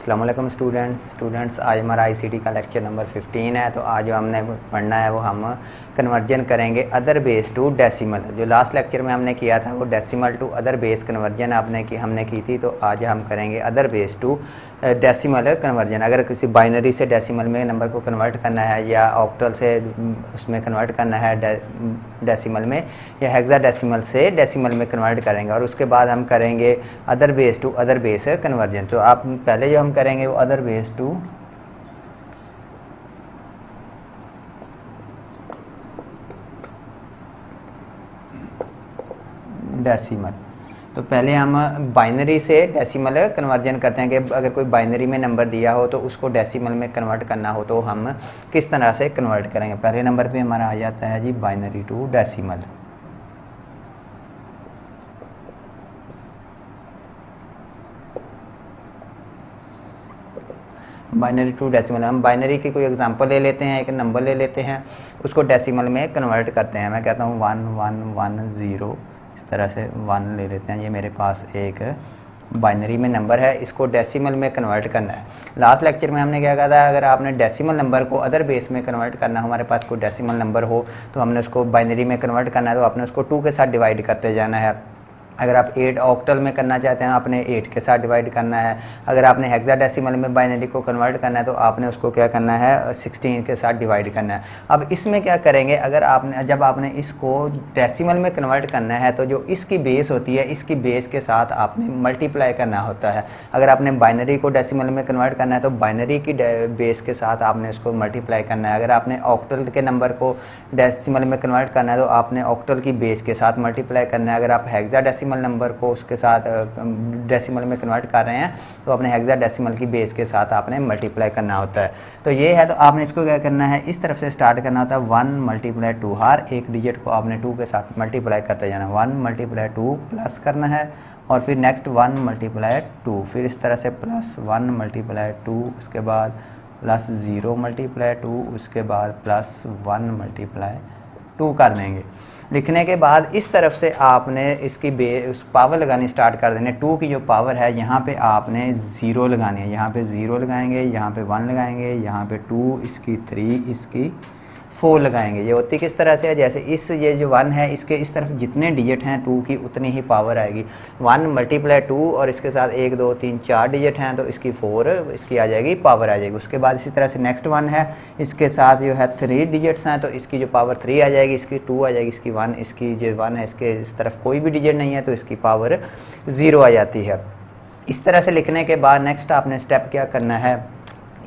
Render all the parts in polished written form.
अस्सलामुअलैकुम स्टूडेंट्स आज हमारा आईसीटी का लेक्चर नंबर 15 है। तो आज जो हमने पढ़ना है वो हम कन्वर्जन करेंगे अदर बेस टू डेसिमल। जो लास्ट लेक्चर में हमने किया था वो decimal to other base conversion हमने की थी। तो आज हम करेंगे other base to decimal conversion. अगर किसी बाइनरी से डेसिमल में नंबर को कन्वर्ट करना है या ऑक्टल से उसमें कन्वर्ट करना है डेसिमल में, या हेक्साडेसिमल से डेसिमल में कन्वर्ट करेंगे। और उसके बाद हम करेंगे other base to other base conversion. तो आप पहले जो हम करेंगे वो अदर बेस टू डेसिमल। तो पहले हम बाइनरी से डेसिमल कन्वर्जन करते हैं कि अगर कोई बाइनरी में नंबर दिया हो तो उसको डेसिमल में कन्वर्ट करना हो तो हम किस तरह से कन्वर्ट करेंगे। पहले नंबर पे हमारा आ जाता है जी binary to decimal. Binary to decimal, हम बाइनरी की कोई एग्जांपल ले लेते हैं, एक नंबर ले लेते हैं, उसको डेसिमल में कन्वर्ट करते हैं। मैं कहता हूँ 1110, इस तरह से 1 ले लेते हैं। ये मेरे पास एक बाइनरी में नंबर है, इसको डेसिमल में कन्वर्ट करना है। लास्ट लेक्चर में हमने क्या कहा था, अगर आपने डेसिमल नंबर को अदर बेस में कन्वर्ट करना, हमारे पास कोई डेसिमल नंबर हो तो हमने उसको बाइनरी में कन्वर्ट करना है, तो आपने उसको 2 के साथ डिवाइड करते जाना है। अगर आप 8 ऑक्टल में करना चाहते हैं आपने 8 के साथ डिवाइड करना है। अगर आपने हेक्साडेसिमल में बाइनरी को कन्वर्ट करना है तो आपने उसको क्या करना है 16 के साथ डिवाइड करना है। अब इसमें क्या करेंगे, अगर आपने जब आपने इसको डेसिमल में कन्वर्ट करना है तो जो इसकी बेस होती है इसकी बेस के साथ आपने मल्टीप्लाई करना होता है। अगर आपने बाइनरी को डेसिमल में कन्वर्ट करना है तो बाइनरी की बेस के साथ आपने उसको मल्टीप्लाई करना है। अगर आपने ऑक्टल के नंबर को डेसिमल में कन्वर्ट करना है तो आपने ऑक्टल की बेस के साथ मल्टीप्लाई करना है। अगर आप हेक्साडेसिमल नंबर को उसके साथ डेसिमल में कन्वर्ट कर रहे हैं तो अपने हेक्साडेसिमल की बेस के साथ आपने मल्टीप्लाई करना होता है। तो ये है, तो आपने इसको क्या करना है, इस तरफ से स्टार्ट करना होता है 1 मल्टीप्लाई 2, हर एक डिजिट को आपने 2 के साथ मल्टीप्लाई करते जाना। 1 मल्टीप्लाई 2 प्लस करना है और फिर नेक्स्ट 1 मल्टीप्लाई 2, फिर इस तरह से प्लस 1 मल्टीप्लाई 2, उसके बाद प्लस 0 मल्टीप्लाई 2, उसके बाद प्लस 1 मल्टीप्लाई 2 कर देंगे। लिखने के बाद इस तरफ से आपने इसकी उस पावर लगानी स्टार्ट कर देने। 2 की जो पावर है यहाँ पे आपने 0 लगानी है, यहाँ पे 0 लगाएंगे, यहाँ पे 1 लगाएंगे, यहाँ पे 2, इसकी 3, इसकी 4 लगाएंगे। ये होती किस तरह से है, जैसे ये जो 1 है इसके इस तरफ जितने डिजिट हैं 2 की उतनी ही पावर आएगी। 1 मल्टीप्लाई 2 और इसके साथ 1 2 3 4 डिजिट हैं तो इसकी 4 इसकी आ जाएगी, पावर आ जाएगी। उसके बाद इसी तरह से नेक्स्ट 1 है, इसके साथ जो है 3 डिजिट्स हैं तो इसकी जो पावर 3 आ जाएगी, इसकी 2 आ जाएगी, इसकी 1, इसकी जो 1 है इसके इस तरफ कोई भी डिजिट नहीं है तो इसकी पावर 0 आ जाती है। इस तरह से लिखने के बाद नेक्स्ट आपने स्टेप क्या करना है,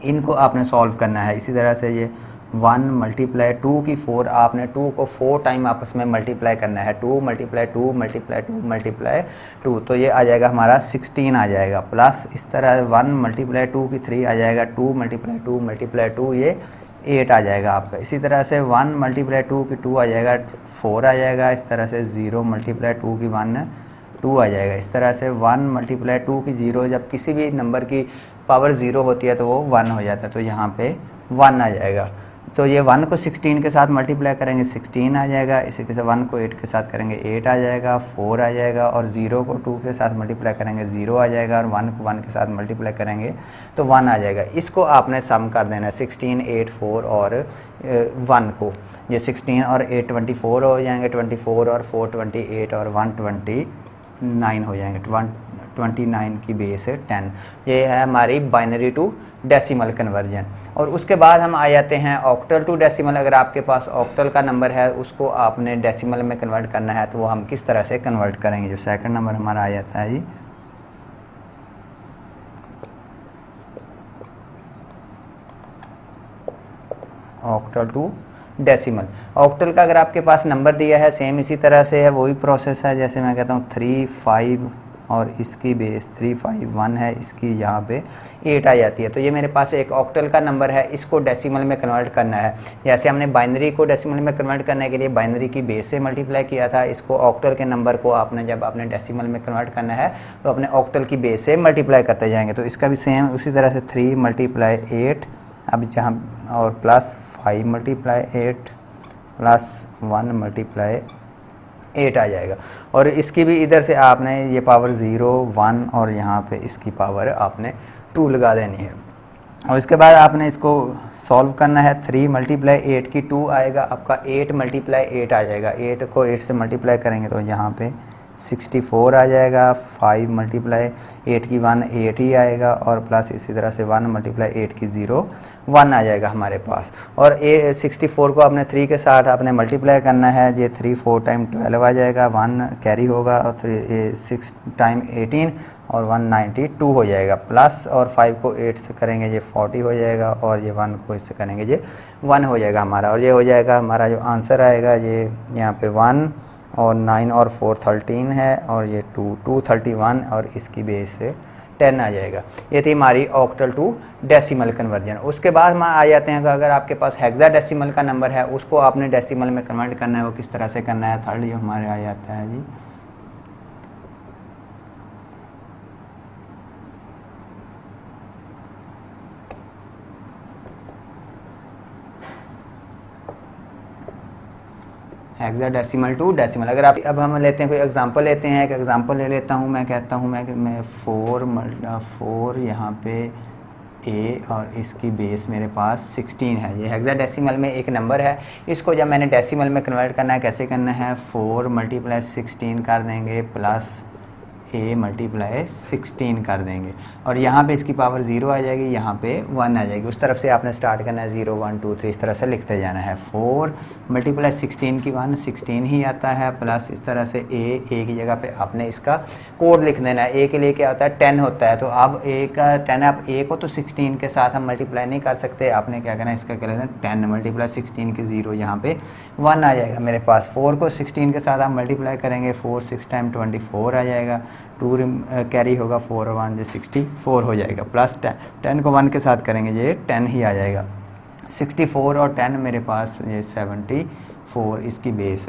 इनको आपने सॉल्व करना है। इसी तरह से ये 1 मल्टीप्लाई 2 की 4, आपने 2 को 4 टाइम आपस में मल्टीप्लाई करना है। 2 मल्टीप्लाई 2 मल्टीप्लाई 2 मल्टीप्लाई 2, तो ये आ जाएगा हमारा 16 आ जाएगा। प्लस इस तरह 1 मल्टीप्लाई 2 की 3 आ जाएगा, 2 मल्टीप्लाई 2 मल्टीप्लाई 2 ये 8 आ जाएगा आपका। इसी तरह से 1 मल्टीप्लाई 2 की 2 आ जाएगा, 4 आ जाएगा। इस तरह से 0 मल्टीप्लाई 2 की 1 2 आ जाएगा। इस तरह से 1 मल्टीप्लाई 2 की 0, जब किसी भी नंबर की पावर 0 होती है तो वो 1 हो जाता है, तो यहाँ पे 1 आ जाएगा। तो ये 1 को 16 के साथ मल्टीप्लाई करेंगे 16 आ जाएगा, इसी के साथ 1 को 8 के साथ करेंगे 8 आ जाएगा, 4 आ जाएगा, और 0 को 2 के साथ मल्टीप्लाई करेंगे 0 आ जाएगा, और 1 को 1 के साथ मल्टीप्लाई करेंगे तो 1 आ जाएगा। इसको आपने सम कर देना है 16, 8, 4 और 1 को। ये 16 और 8 24 हो जाएंगे, 24 और 4 28 और 1 29 हो जाएंगे, 29 की बेस 10। ये है हमारी बाइनरी टू डेसिमल कन्वर्जन। और उसके बाद हम आ जाते हैं ऑक्टल टू डेसिमल। अगर आपके पास ऑक्टल का नंबर है उसको आपने डेसिमल में कन्वर्ट करना है तो वो हम किस तरह से कन्वर्ट करेंगे। जो सेकंड नंबर हमारा आ जाता है जी ऑक्टल टू डेसिमल। ऑक्टल का अगर आपके पास नंबर दिया है सेम इसी तरह से है, वही प्रोसेस है। जैसे मैं कहता हूँ 3 5 और इसकी बेस 3 5 1 है, इसकी यहाँ पे 8 आ जाती है। तो ये मेरे पास एक ऑक्टल का नंबर है, इसको डेसिमल में कन्वर्ट करना है। जैसे हमने बाइनरी को डेसिमल में कन्वर्ट करने के लिए बाइनरी की बेस से मल्टीप्लाई किया था, इसको ऑक्टल के नंबर को आपने जब आपने डेसिमल में कन्वर्ट करना है तो अपने ऑक्टल की बेस से मल्टीप्लाई करते जाएंगे। तो इसका भी सेम उसी तरह से 3 मल्टीप्लाई 8, अब जहाँ और प्लस 5 मल्टीप्लाई 8 प्लस 1 मल्टीप्लाई 8 आ जाएगा। और इसकी भी इधर से आपने ये पावर 0 1 और यहाँ पे इसकी पावर आपने 2 लगा देनी है। और इसके बाद आपने इसको सॉल्व करना है। 3 मल्टीप्लाई 8 की 2 आएगा, आपका 8 मल्टीप्लाई 8 आ जाएगा। 8 को 8 से मल्टीप्लाई करेंगे तो यहाँ पे 64 आ जाएगा। 5 मल्टीप्लाई 8 की 1 8 ही आएगा, और प्लस इसी तरह से 1 मल्टीप्लाई 8 की 0 1 आ जाएगा हमारे पास। और 64 को आपने 3 के साथ आपने मल्टीप्लाई करना है। ये 3 4 टाइम 12 आ जाएगा, 1 कैरी होगा, और 6 टाइम 18 और 192 हो जाएगा। प्लस और 5 को 8 से करेंगे ये 40 हो जाएगा, और ये 1 को इससे करेंगे ये 1 हो जाएगा हमारा। और ये हो जाएगा हमारा जो आंसर आएगा, ये यहाँ पे 1 और 9 और 4 13 है, और ये 2 31, और इसकी बेस से 10 आ जाएगा। ये थी हमारी ऑक्टल टू डेसिमल कन्वर्जन। उसके बाद हम आ जाते हैं कि अगर आपके पास हेक्साडेसिमल का नंबर है, उसको आपने डेसिमल में कन्वर्ट करना है। वो किस तरह से करना है, थर्ड जो हमारे आ जाता है जी, हेक्साडेसिमल टू डेसिमल। अगर आप अब हम लेते हैं कोई एग्जांपल लेते हैं, एक एग्जांपल ले लेता हूँ। मैं कहता हूँ मैं 4 यहाँ पे ए, और इसकी बेस मेरे पास 16 है। ये हेक्साडेसिमल में एक नंबर है। इसको जब मैंने डेसिमल में कन्वर्ट करना है, कैसे करना है, 4 मल्टीप्लाई 16 कर देंगे, प्लस ए मल्टीप्लाई 16 कर देंगे, और यहाँ पे इसकी पावर 0 आ जाएगी, यहाँ पे 1 आ जाएगी। उस तरफ से आपने स्टार्ट करना है, 0 1 2 3 इस तरह से लिखते जाना है। 4 मल्टीप्लाई 16 की 1 16 ही आता है, प्लस इस तरह से ए की जगह पे आपने इसका कोड लिख देना है। ए के लिए क्या होता है, 10 होता है, तो अब ए का 10 है। अब ए को तो 16 के साथ हम मल्टीप्लाई नहीं कर सकते, आपने क्या करना है, इसका क्या लेना है, 10 मल्टीप्लाई 16 की 0 यहाँ पे 1 आ जाएगा मेरे पास। 4 को 16 के साथ हम मल्टीप्लाई करेंगे, 4 6 टाइम 24 आ जाएगा, 2 कैरी होगा, 4 और 1 64 हो जाएगा, प्लस 10 को 1 के साथ करेंगे, ये 10 ही आ जाएगा। 64 और 10 मेरे पास ये 74, इसकी बेस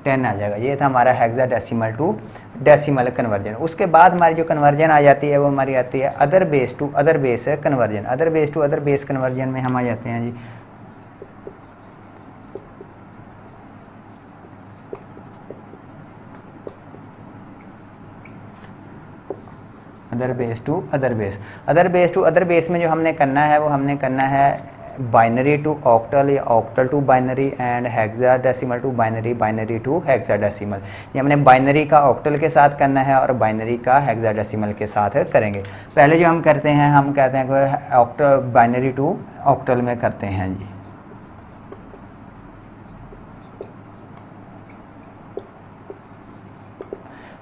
10 आ जाएगा। ये था हमारा हेक्साडेसिमल टू डेसिमल कन्वर्जन। उसके बाद हमारी जो कन्वर्जन आ जाती है वो हमारी आती है other base to other base conversion. Other base to other base conversion में हम आ जाते हैं जी, other base to other base. Other base to other base में जो हमने करना है वो हमने करना है बाइनरी टू ऑक्टल, या octal to binary, and hexadecimal to binary, binary to hexadecimal. ये हमने बाइनरी का ऑक्टल के साथ करना है और बाइनरी का हेक्साडेसिमल के साथ करेंगे। पहले जो हम करते हैं, हम कहते हैं कि ऑक्टल बाइनरी टू ऑक्टल में करते हैं जी।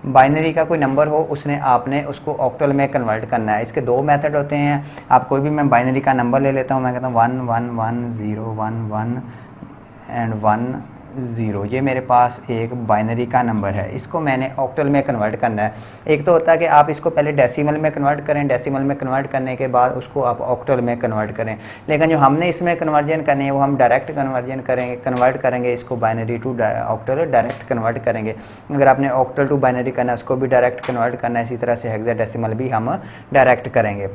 बाइनरी का कोई नंबर हो, उसने आपने उसको ऑक्टल में कन्वर्ट करना है। इसके 2 मेथड होते हैं। आप कोई भी, मैं बाइनरी का नंबर ले लेता हूँ, मैं कहता हूँ 1 1 1 0 1 1 एंड 1 0। ये मेरे पास एक बाइनरी का नंबर है, इसको मैंने ऑक्टल में कन्वर्ट करना है। एक तो होता है कि आप इसको पहले डेसिमल में कन्वर्ट करें, डेसिमल में कन्वर्ट करने के बाद उसको आप ऑक्टल में कन्वर्ट करें, लेकिन जो हमने इसमें कन्वर्जन करनी है वो हम डायरेक्ट कन्वर्जन करेंगे, कन्वर्ट करेंगे इसको binary to octal, direct convert करेंगे। अगर आपने ऑक्टल टू बाइनरी करना है, उसको भी डायरेक्ट कन्वर्ट करना है। इसी तरह से हेक्साडेसिमल भी हम डायरेक्ट करेंगे।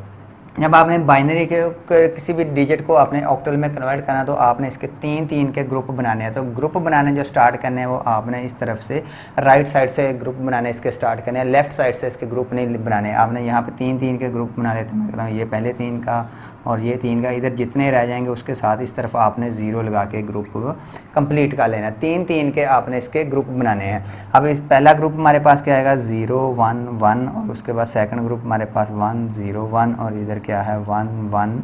जब आपने बाइनरी के किसी भी डिजिट को आपने ऑक्टल में कन्वर्ट करना, तो आपने इसके 3 के ग्रुप बनाने हैं। तो ग्रुप बनाने जो स्टार्ट करने हैं वो आपने इस तरफ से राइट साइड से ग्रुप बनाने इसके स्टार्ट करने हैं, लेफ्ट साइड से इसके ग्रुप नहीं बनाने। आपने यहाँ पे 3 के ग्रुप बना लेते हैं। मैं कहता हूँ ये पहले 3 का और ये 3 का, इधर जितने रह जाएंगे उसके साथ इस तरफ आपने 0 लगा के ग्रुप को कंप्लीट कर लेना। 3 के आपने इसके ग्रुप बनाने हैं। अब इस पहला ग्रुप हमारे पास क्या आएगा, 0 1 1, और उसके बाद सेकंड ग्रुप हमारे पास 1 0 1, और इधर क्या है 1 1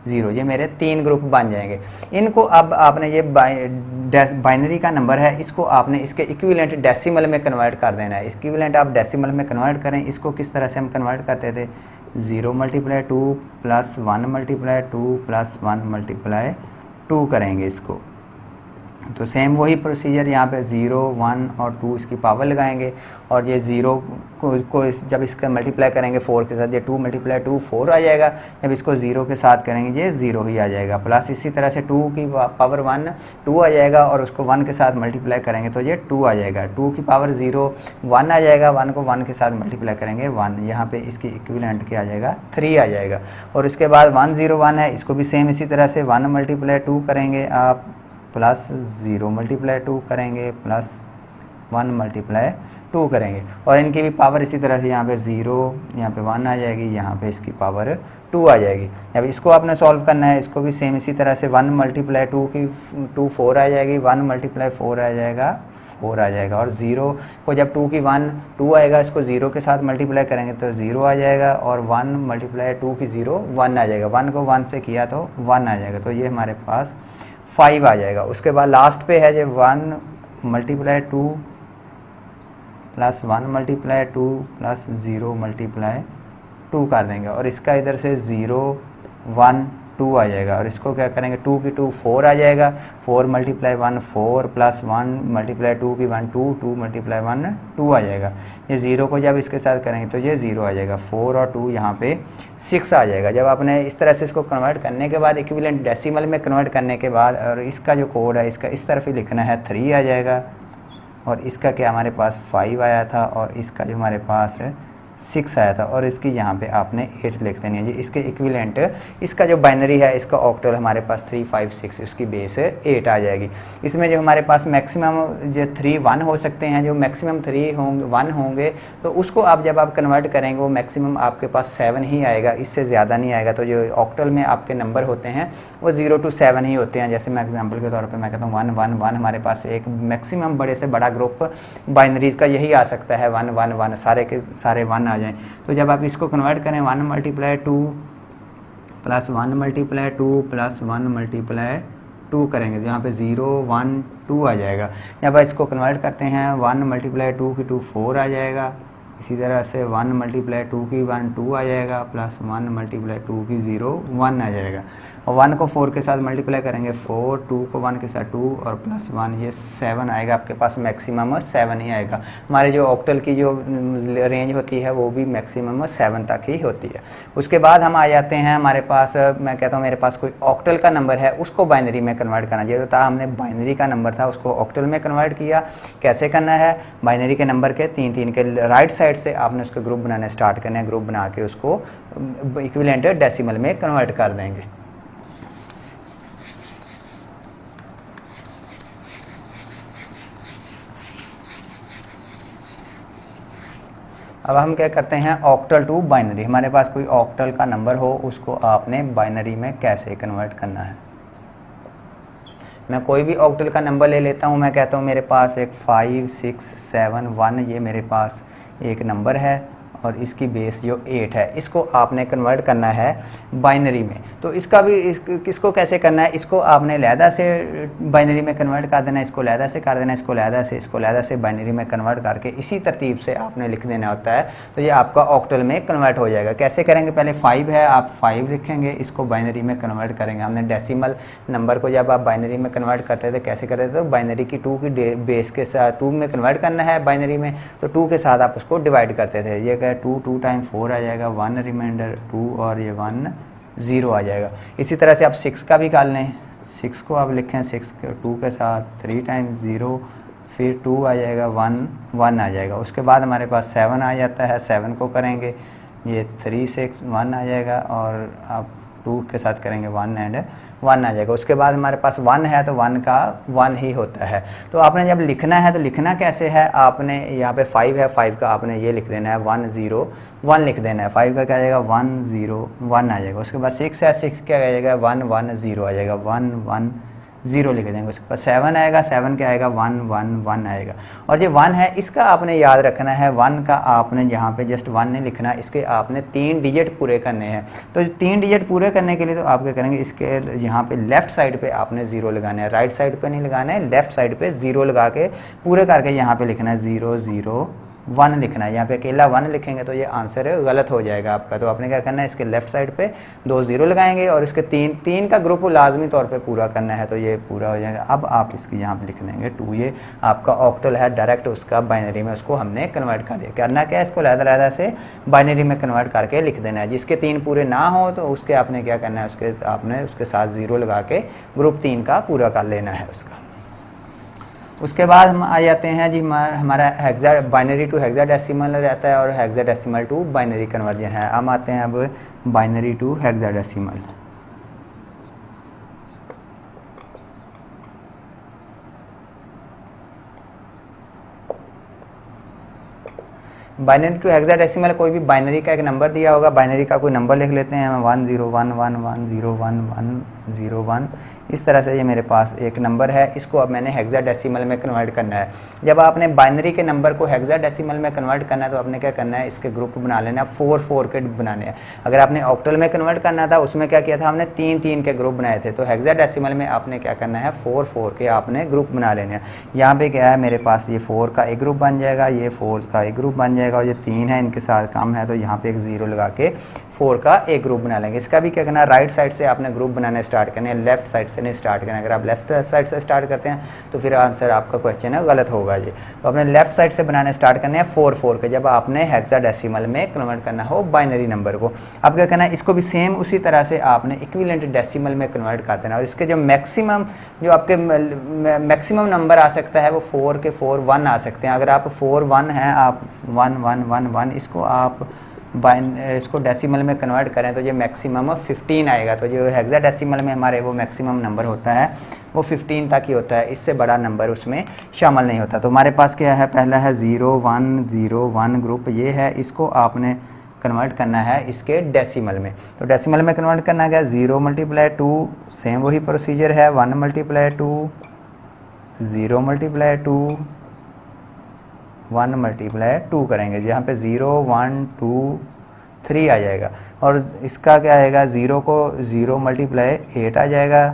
0। ये मेरे 3 ग्रुप बन जाएंगे। इनको अब आपने ये बाइनरी का नंबर है, इसको आपने इसके इक्विवेलेंट डेसिमल में कन्वर्ट कर देना है। इक्विवेलेंट आप डेसिमल में कन्वर्ट करें। इसको किस तरह से हम कन्वर्ट करते थे, 0 multiply 2 plus 1 multiply 2 plus 1 multiply 2 करेंगे इसको। तो सेम वही प्रोसीजर यहाँ पे 0 1 और 2 इसकी पावर लगाएंगे, और ये 0 को जब इसका मल्टीप्लाई करेंगे 4 के साथ, ये 2 मल्टीप्लाई 2 4 आ जाएगा। जब इसको 0 के साथ करेंगे ये 0 ही आ जाएगा, प्लस इसी तरह से 2 की पावर 1 2 आ जाएगा, और उसको 1 के साथ मल्टीप्लाई करेंगे तो ये 2 आ जाएगा। 2 की पावर 0 1 आ जाएगा, 1 को 1 के साथ मल्टीप्लाई करेंगे 1, यहाँ पे इसकी इक्विवेलेंट क्या आ जाएगा 3 आ जाएगा। और उसके बाद 1 0 1 है, इसको भी सेम इसी तरह से 1 मल्टीप्लाई 2 करेंगे आप, प्लस 0 मल्टीप्लाई 2 करेंगे, प्लस 1 मल्टीप्लाई 2 करेंगे और इनकी भी पावर इसी तरह से यहाँ पे 0, यहाँ पे 1 आ जाएगी, यहाँ पे इसकी पावर 2 आ जाएगी। अब इसको आपने सॉल्व करना है, इसको भी सेम इसी तरह से 1 मल्टीप्लाई 2 की 2 4 आ जाएगी, 1 मल्टीप्लाई 4 आ जाएगा 4 आ जाएगा, और 0 को जब 2 की 1 2 आएगा, इसको 0 के साथ मल्टीप्लाई करेंगे तो 0 आ जाएगा, और 1 मल्टीप्लाई 2 की 0 1 आ जाएगा, 1 को 1 से किया तो 1 आ जाएगा, तो ये हमारे पास 5 आ जाएगा। उसके बाद लास्ट पे है जब 1 multiply 2 plus 1 multiply 2 plus 0 multiply 2 कर देंगे, और इसका इधर से 0 1 2 आ जाएगा, और इसको क्या करेंगे 2 की 2 4 आ जाएगा, 4 मल्टीप्लाई 1 4 प्लस 1 मल्टीप्लाई 2 की 1 2 2 मल्टीप्लाई 1 2 आ जाएगा। ये 0 को जब इसके साथ करेंगे तो ये 0 आ जाएगा, 4 और 2 यहाँ पे 6 आ जाएगा। जब आपने इस तरह से इसको कन्वर्ट करने के बाद इक्विवेलेंट डेसिमल में कन्वर्ट करने के बाद, और इसका जो कोड है इसका इस तरफ ही लिखना है 3 आ जाएगा, और इसका क्या हमारे पास 5 आया था, और इसका जो हमारे पास है 6 आया था, और इसकी यहाँ पे आपने 8 लिख देनी है जी। इसके इक्विवेलेंट इसका जो बाइनरी है इसका ऑक्टल हमारे पास 3 5 6, उसकी बेस 8 आ जाएगी। इसमें जो हमारे पास मैक्सिमम जो 3 1 हो सकते हैं, जो मैक्सिमम 3 होंगे 1 होंगे, तो उसको आप जब आप कन्वर्ट करेंगे वो मैक्सिमम आपके पास 7 ही आएगा, इससे ज़्यादा नहीं आएगा। तो जो ऑक्टल में आपके नंबर होते हैं वो 0 to 7 ही होते हैं। जैसे मैं एग्जाम्पल के तौर पर मैं कहता हूँ 1 1 1, हमारे पास एक मैक्सिमम बड़े से बड़ा ग्रुप बाइनरीज का यही आ सकता है, 1 1 1, सारे के सारे 1 आ जाएँ। तो जब आप इसको कन्वर्ट करें 1 multiply 2 plus 1 multiply 2 plus 1 multiply 2 करेंगे, तो यहाँ पे 0 1 2 आ जाएगा। जब आप इसको कन्वर्ट करते हैं 1 मल्टीप्लाई 2 की 2 4 आ जाएगा, इसी तरह से 1 मल्टीप्लाई 2 की 1 2 आ जाएगा, प्लस 1 मल्टीप्लाई 2 की 0 1 आ जाएगा, और 1 को 4 के साथ मल्टीप्लाई करेंगे 4, 2 को 1 के साथ 2 और प्लस 1, ये 7 आएगा। आपके पास मैक्सिमम 7 ही आएगा। हमारे जो ऑक्टल की जो रेंज होती है वो भी मैक्सिमम 7 तक ही होती है। उसके बाद हम आ जाते हैं हमारे पास, मैं कहता हूँ मेरे पास कोई ऑक्टल का नंबर है, उसको बाइनरी में कन्वर्ट करना चाहिए। तो हमने बाइनरी का नंबर था उसको ऑक्टल में कन्वर्ट किया। कैसे करना है, बाइनरी के नंबर के 3 3 के राइट साइड से आपने उसके ग्रुप बनाने स्टार्ट करने हैं, ग्रुप बना के उसको इक्विवेलेंट डेसिमल में कन्वर्ट कर देंगे। अब हम क्या करते हैं, ऑक्टल टू बाइनरी। हमारे पास कोई ऑक्टल का नंबर हो उसको आपने बाइनरी में कैसे कन्वर्ट करना है। मैं कोई भी ऑक्टल का नंबर ले लेता हूं, मैं कहता हूं मेरे पास एक 5 6 7 1 ये मेरे पास एक नंबर है, और इसकी बेस जो 8 है, इसको आपने कन्वर्ट करना है बाइनरी में। तो इसका भी किसको कैसे करना है, इसको आपने लैदा से बाइनरी में कन्वर्ट कर देना है, इसको लैदा से कर देना है, इसको लैदा से बाइनरी में कन्वर्ट करके इसी तरतीब से आपने लिख देना होता है। तो ये आपका ऑक्टल में कन्वर्ट हो जाएगा। कैसे करेंगे, पहले 5 है, आप 5 लिखेंगे, इसको बाइनरी में कन्वर्ट करेंगे। हमने डेसिमल नंबर को जब आप बाइनरी में कन्वर्ट करते थे कैसे करते थे, तो बाइनरी की 2 की बेस के साथ 2 में कन्वर्ट करना है बाइनरी में, तो 2 के साथ आप उसको डिवाइड करते थे। ये 2 2 टाइम 4 आ जाएगा, 1 रिमाइंडर 2 और ये 1 0 आ जाएगा। इसी तरह से आप 6 का भी कर लें, 6 को आप लिखें 6 2 के साथ 3 टाइम 0, फिर 2 आ जाएगा, 1 1 आ जाएगा। उसके बाद हमारे पास 7 आ जाता है, 7 को करेंगे ये 3 6 1 आ जाएगा, और आप 2 के साथ करेंगे 1 एंड 1 आ जाएगा। उसके बाद हमारे पास 1 है तो 1 का 1 ही होता है। तो आपने जब लिखना है तो लिखना कैसे है, आपने यहाँ पे 5 है, 5 का आपने ये लिख देना है 1 0 1 लिख देना है। 5 का क्या आ जाएगा 1 0 1 आ जाएगा। उसके बाद 6 है, 6 क्या आ जाएगा 1 1 0 आ जाएगा, 1 1 0 लिख देंगे। उसके बाद 7 आएगा, 7 क्या आएगा 1 1 1 आएगा। और जो 1 है इसका आपने याद रखना है, 1 का आपने यहाँ पे जस्ट 1 नहीं लिखना, इसके आपने 3 डिजिट पूरे करने हैं। तो 3 डिजिट पूरे करने के लिए तो आप क्या करेंगे, इसके यहाँ पे लेफ्ट साइड पे आपने 0 लगाना है, राइट साइड पे नहीं लगाना है, लेफ्ट साइड पे 0 लगा के पूरे करके यहाँ पे लिखना है 0 0 1 लिखना है। यहाँ पे अकेला 1 लिखेंगे तो ये आंसर गलत हो जाएगा आपका। तो आपने क्या करना है, इसके लेफ्ट साइड पे 2 0 लगाएंगे और इसके 3 का ग्रुप लाजमी तौर पे पूरा करना है, तो ये पूरा हो जाएगा। अब आप इसकी यहाँ पे लिख देंगे 2, ये आपका ऑक्टल है, डायरेक्ट उसका बाइनरी में उसको हमने कन्वर्ट कर दिया। करना क्या है, इसको लहदा से बाइनरी में कन्वर्ट करके लिख देना है। जिसके 3 पूरे ना हो तो उसके आपने क्या करना है, उसके आपने उसके साथ 0 लगा के ग्रुप 3 का पूरा कर लेना है उसका। उसके बाद हम आ जाते हैं जी, हमारा हेक्सा बाइनरी टू हेक्साडेसिमल रहता है और हेक्साडेसिमल टू बाइनरी कन्वर्जन है। हम आते हैं अब binary to hexadecimal. Binary to hexadecimal कोई भी बाइनरी का एक नंबर दिया होगा, बाइनरी का कोई नंबर लिख लेते हैं 1011101101, इस तरह से ये मेरे पास एक नंबर है। इसको अब मैंने हेक्साडेसिमल में कन्वर्ट करना है। जब आपने बाइनरी के नंबर को हेक्साडेसिमल में कन्वर्ट करना है तो आपने क्या करना है, इसके ग्रुप बना लेना है, 4 के बनाने हैं। अगर आपने ऑक्टल में कन्वर्ट करना था उसमें क्या किया था, हमने 3 के ग्रुप बनाए थे। तो हेक्साडेसिमल में आपने क्या करना है, 4 के आपने ग्रुप बना लेने हैं। यहाँ पे क्या है, मेरे पास ये 4 का एक ग्रुप बन जाएगा, ये 4 का एक ग्रुप बन जाएगा, और ये 3 है इनके साथ कम है तो यहाँ पे एक 0 लगा के 4 का एक ग्रुप बना लेंगे। इसका भी क्या करना है, राइट साइड से आपने ग्रुप बनाने स्टार्ट करने हैं, लेफ्ट साइड से नहीं स्टार्ट करना। अगर आप लेफ्ट साइड से स्टार्ट करते हैं तो फिर आंसर आपका क्वेश्चन है गलत होगा ये। तो आपने लेफ्ट साइड से बनाने स्टार्ट करने हैं 4 के, जब आपने हेक्साडेसिमल में कन्वर्ट करना हो बाइनरी नंबर को। अब क्या करना है, इसको भी सेम उसी तरह से आपने इक्विवेलेंट डेसिमल में कन्वर्ट कर देना। और इसके जो मैक्सिमम जो आपके मैक्सिमम नंबर आ सकता है वो 4 के 4 1 आ सकते हैं। अगर आप 4 1 हैं, आप 1 1 1 1 इसको आप इसको डेसिमल में कन्वर्ट करें तो ये मैक्सिमम 15 आएगा। तो जो हेक्साडेसिमल में हमारे वो मैक्सिमम नंबर होता है वो 15 तक ही होता है, इससे बड़ा नंबर उसमें शामिल नहीं होता। तो हमारे पास क्या है, पहला है 0 1 0 1 ग्रुप, ये है, इसको आपने कन्वर्ट करना है इसके डेसिमल में। तो डेसिमल में कन्वर्ट करना क्या, 0 × 2, सेम वही प्रोसीजर है, 1 × 2, 0 × 2, 1 × 2 करेंगे, जहाँ पे 0 1 2 3 आ जाएगा। और इसका क्या आएगा, 0 को 0 × 8 आ जाएगा,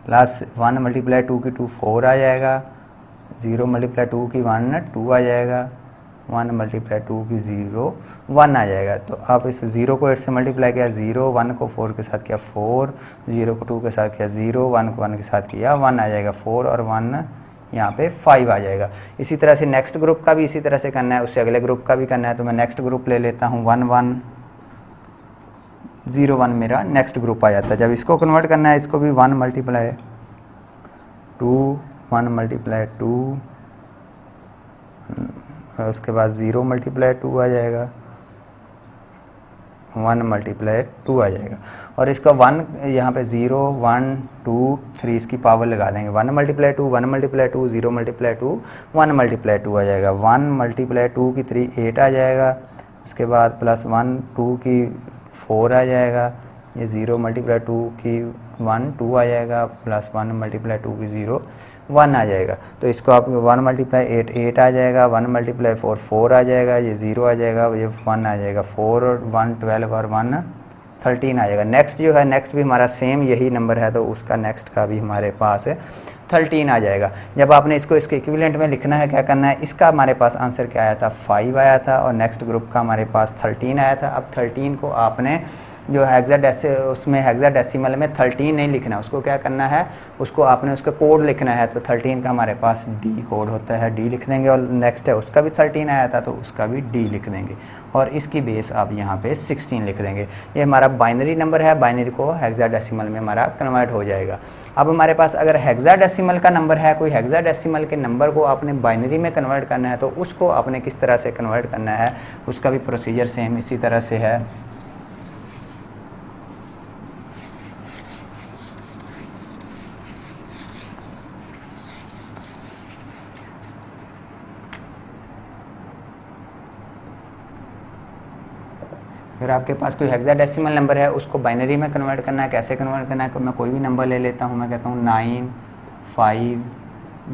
प्लस 1 × 2 की 2 4 आ जाएगा, 0 × 2 की 1 2 आ जाएगा, 1 × 2 की 0 1 आ जाएगा। तो आप इस 0 को 8 से मल्टीप्लाई किया, 0 1 को 4 के साथ किया 4, 0 को 2 के साथ किया 0, 1 को 1 के साथ किया 1 आ जाएगा, 4 और 1 यहाँ पे 5 आ जाएगा। इसी तरह से नेक्स्ट ग्रुप का भी इसी तरह से करना है, उससे अगले ग्रुप का भी करना है। तो मैं नेक्स्ट ग्रुप ले लेता हूँ, 1 1 0 1 मेरा नेक्स्ट ग्रुप आ जाता है। जब इसको कन्वर्ट करना है, इसको भी 1 × 2, 1 × 2, और उसके बाद 0 × 2 आ जाएगा, 1 × 2 आ जाएगा। और इसका 1 यहाँ पे 0 1 2 3 इसकी पावर लगा देंगे, 1 × 2 1 × 2 0 × 2 1 × 2 आ जाएगा, 1 × 2 की 3 8 आ जाएगा, उसके बाद प्लस 1 2 की 4 आ जाएगा, ये 0 × 2 की 1 2 आ जाएगा, प्लस 1 × 2 की 0 1 आ जाएगा। तो इसको आप 1 × 8 8 आ जाएगा, 1 × 4 4 आ जाएगा, ये 0 आ जाएगा, ये 1 आ जाएगा, 4 और 1 12 और 1 13 आ जाएगा। नेक्स्ट जो है, नेक्स्ट भी हमारा सेम यही नंबर है, तो उसका नेक्स्ट का भी हमारे पास 13 आ जाएगा। जब आपने इसको इसके इक्विवेलेंट में लिखना है, क्या करना है, इसका हमारे पास आंसर क्या आया था, 5 आया था, और नेक्स्ट ग्रुप का हमारे पास 13 आया था। अब 13 को आपने जो उसमें हेक्साडेसिमल में 13 नहीं लिखना, उसको क्या करना है, उसको आपने उसका कोड लिखना है। तो 13 का हमारे पास डी कोड होता है, डी लिख देंगे। और नेक्स्ट है, उसका भी 13 आया था तो उसका भी डी लिख देंगे, और इसकी बेस आप यहाँ पे 16 लिख देंगे। ये हमारा बाइनरी नंबर है, बाइनरी को हेक्साडेसिमल में हमारा कन्वर्ट हो जाएगा। अब हमारे पास अगर हेक्साडेसिमल का नंबर है, कोई हेक्साडेसिमल के नंबर को आपने बाइनरी में कन्वर्ट करना है, तो उसको आपने किस तरह से कन्वर्ट करना है, उसका भी प्रोसीजर सेम इसी तरह से है। अगर आपके पास कोई हेक्साडेसिमल नंबर है, उसको बाइनरी में कन्वर्ट करना है, कैसे कन्वर्ट करना है, मैं कोई भी नंबर ले लेता हूँ, मैं कहता हूँ 9 5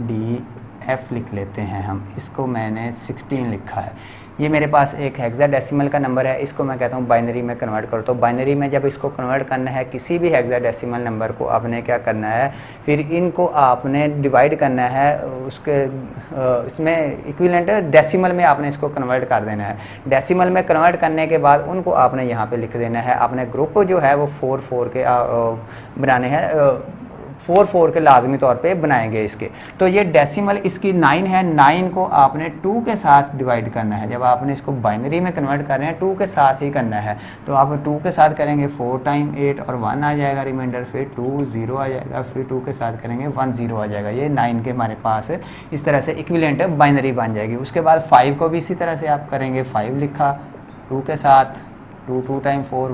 D F लिख लेते हैं हम, इसको मैंने 16 लिखा है। ये मेरे पास एक हेक्साडेसिमल का नंबर है, इसको मैं कहता हूँ बाइनरी में कन्वर्ट करो। तो बाइनरी में जब इसको कन्वर्ट करना है, किसी भी हेक्साडेसिमल नंबर को आपने क्या करना है, फिर इनको आपने डिवाइड करना है, उसके इसमें इक्विवेलेंट डेसिमल में आपने इसको कन्वर्ट कर देना है। डेसिमल में कन्वर्ट करने के बाद उनको आपने यहाँ पे लिख देना है। आपने ग्रुप जो है वो 4 के बनाने हैं, 4 के लाजमी तौर पे बनाएंगे इसके। तो ये डेसिमल इसकी 9 है, 9 को आपने 2 के साथ डिवाइड करना है। जब आपने इसको बाइनरी में कन्वर्ट कर रहे हैं, 2 के साथ ही करना है। तो आप 2 के साथ करेंगे 4 टाइम 8 और 1 आ जाएगा रिमाइंडर, फिर 2 0 आ जाएगा, फिर 2 के साथ करेंगे 1 0 आ जाएगा। ये 9 के हमारे पास इस तरह से इक्विवेलेंट बाइनरी बन जाएगी। उसके बाद 5 को भी इसी तरह से आप करेंगे, 5 लिखा 2 के साथ, 2 टाइम 4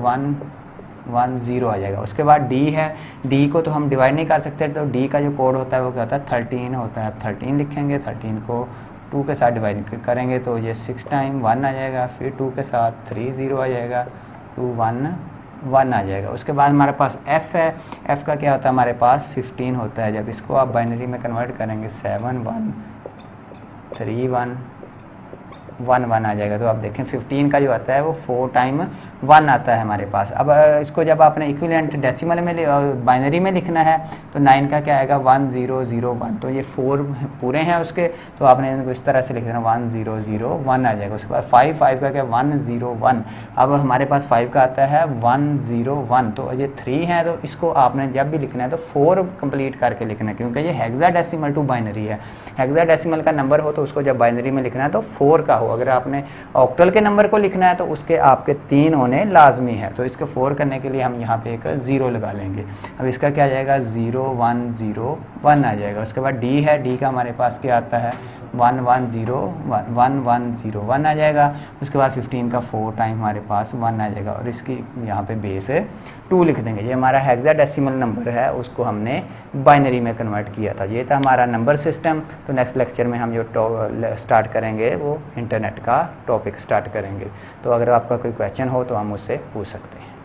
1 0 आ जाएगा। उसके बाद डी है, डी को तो हम डिवाइड नहीं कर सकते, तो डी का जो कोड होता है वो क्या होता है 13 होता है। 13 लिखेंगे, 13 को 2 के साथ डिवाइड करेंगे तो ये 6 टाइम 1 आ जाएगा, फिर 2 के साथ 3 0 आ जाएगा, 2 1 1 आ जाएगा। उसके बाद हमारे पास f है, f का क्या होता है हमारे पास 15 होता है। जब इसको आप बाइनरी में कन्वर्ट करेंगे 7 1 3 1 1 1 आ जाएगा। तो आप देखें 15 का जो आता है वो 4 टाइम 1 आता है हमारे पास। अब इसको जब आपने इक्विवेलेंट डेसिमल में बाइनरी में लिखना है तो 9 का क्या आएगा 1 0 0 1, तो ये 4 पूरे हैं उसके, तो आपने इनको इस तरह से लिख देना 1 0 0 1 आ जाएगा। उसके बाद 5 का क्या 1 0 1, अब हमारे पास 5 का आता है 1 0 1, तो ये 3 है, तो इसको आपने जब भी लिखना है तो 4 कंप्लीट करके लिखना है, क्योंकि ये हेक्साडेसिमल टू बाइनरी है। हेक्साडेसिमल का नंबर हो तो उसको जब बाइनरी में लिखना है तो 4 का हो। अगर आपने ऑक्टल के नंबर को लिखना है तो उसके आपके 3 होने लाजमी है, तो इसको 4 करने के लिए हम यहाँ पे एक 0 लगा लेंगे। अब इसका क्या आ जाएगा 0 1 0 1 आ जाएगा। उसके बाद डी है, डी का हमारे पास क्या आता है 1 1 0 1 1 0 1 आ जाएगा। उसके बाद 15 का 4 टाइम हमारे पास 1 आ जाएगा, और इसकी यहाँ पे बेस 2 लिख देंगे। ये हमारा हेक्साडेसिमल नंबर है, उसको हमने बाइनरी में कन्वर्ट किया था। ये था हमारा नंबर सिस्टम। तो नेक्स्ट लेक्चर में हम जो स्टार्ट करेंगे वो इंटरनेट का टॉपिक स्टार्ट करेंगे। तो अगर आपका कोई क्वेश्चन हो तो हम उससे पूछ सकते हैं।